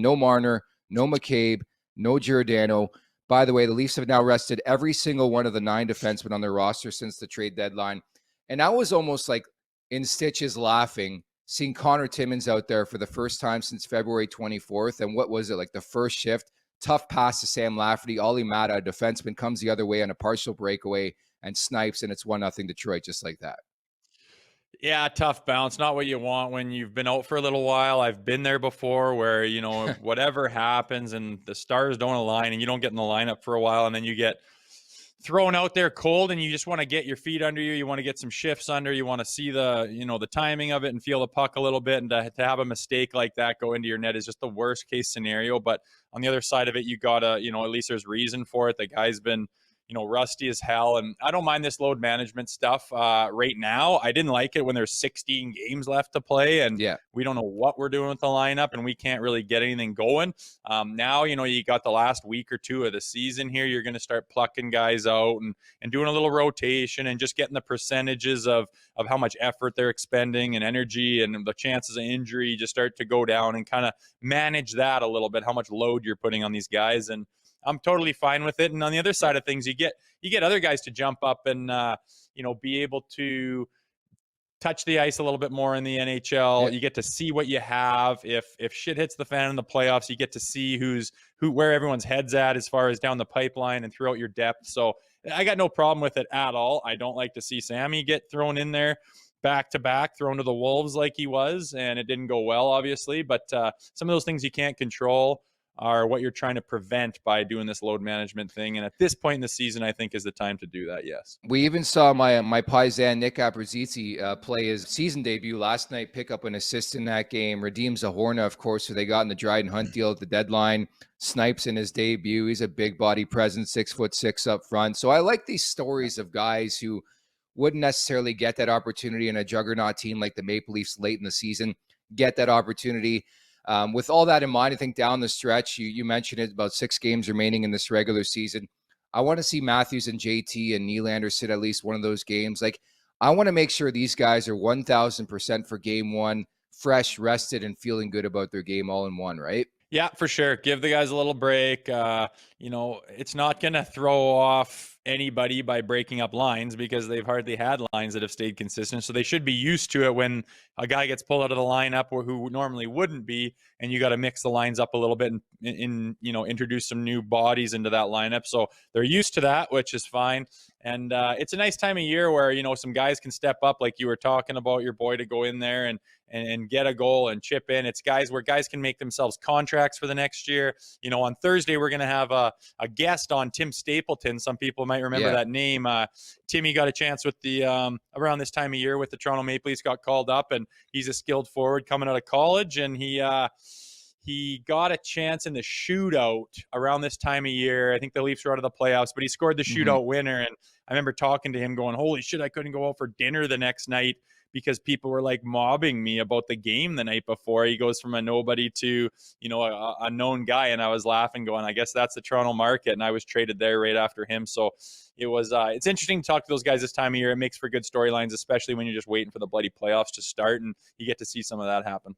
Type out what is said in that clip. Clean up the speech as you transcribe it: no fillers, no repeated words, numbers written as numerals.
No Marner, no McCabe, no Giordano. By the way, the Leafs have now rested every single one of the 9 defensemen on their roster since the trade deadline. And I was almost like in stitches laughing seeing Connor Timmins out there for the first time since February 24th. And what was it, like the first shift? Tough pass to Sam Lafferty. Ollie Mata, a defenseman, comes the other way on a partial breakaway and snipes, and it's 1-0 Detroit just like that. Yeah, tough bounce. Not what you want when you've been out for a little while. I've been there before where, whatever happens and the stars don't align and you don't get in the lineup for a while and then you get thrown out there cold and you just want to get your feet under you. You want to get some shifts under. You want to see the timing of it and feel the puck a little bit. And to have a mistake like that go into your net is just the worst case scenario. But on the other side of it, you got to, at least there's reason for it. The guy's been rusty as hell. And I don't mind this load management stuff right now. I didn't like it when there's 16 games left to play and we don't know what we're doing with the lineup and we can't really get anything going. Now, you got the last week or two of the season here. You're going to start plucking guys out and doing a little rotation and just getting the percentages of how much effort they're expending and energy and the chances of injury just start to go down and kind of manage that a little bit, how much load you're putting on these guys. And I'm totally fine with it. And on the other side of things, you get other guys to jump up and, be able to touch the ice a little bit more in the NHL. Yeah. You get to see what you have. If shit hits the fan in the playoffs, you get to see where everyone's head's at as far as down the pipeline and throughout your depth. So I got no problem with it at all. I don't like to see Sammy get thrown in there back to back, thrown to the wolves like he was, and it didn't go well, obviously. But some of those things you can't control are what you're trying to prevent by doing this load management thing. And at this point in the season, I think is the time to do that. Yes. We even saw my Paisan Nick Abruzzese play his season debut last night, pick up an assist in that game, redeems Zahorna, of course, who they got in the Dryden Hunt deal at the deadline. Snipes in his debut. He's a big body presence, 6'6" up front. So I like these stories of guys who wouldn't necessarily get that opportunity in a juggernaut team like the Maple Leafs late in the season, get that opportunity. With all that in mind, I think down the stretch, you mentioned it, about 6 games remaining in this regular season. I want to see Matthews and JT and Nylander sit at least one of those games. Like, I want to make sure these guys are 1,000% for game one, fresh, rested, and feeling good about their game all in one, right? Yeah, for sure. Give the guys a little break. It's not going to throw off anybody by breaking up lines because they've hardly had lines that have stayed consistent. So they should be used to it when a guy gets pulled out of the lineup or who normally wouldn't be, and you got to mix the lines up a little bit and introduce some new bodies into that lineup. So they're used to that, which is fine. And it's a nice time of year where, some guys can step up, like you were talking about your boy, to go in there and get a goal and chip in. It's guys where guys can make themselves contracts for the next year. On Thursday, we're going to have a guest on, Tim Stapleton. Some people might remember that name. Timmy got a chance with the around this time of year with the Toronto Maple Leafs, got called up, and he's a skilled forward coming out of college, and he got a chance in the shootout around this time of year. I think the Leafs were out of the playoffs, but he scored the shootout winner. And I remember talking to him going, holy shit, I couldn't go out for dinner the next night because people were like mobbing me about the game the night before. He goes from a nobody to, a known guy. And I was laughing going, I guess that's the Toronto market. And I was traded there right after him. So it was, it's interesting to talk to those guys this time of year. It makes for good storylines, especially when you're just waiting for the bloody playoffs to start and you get to see some of that happen.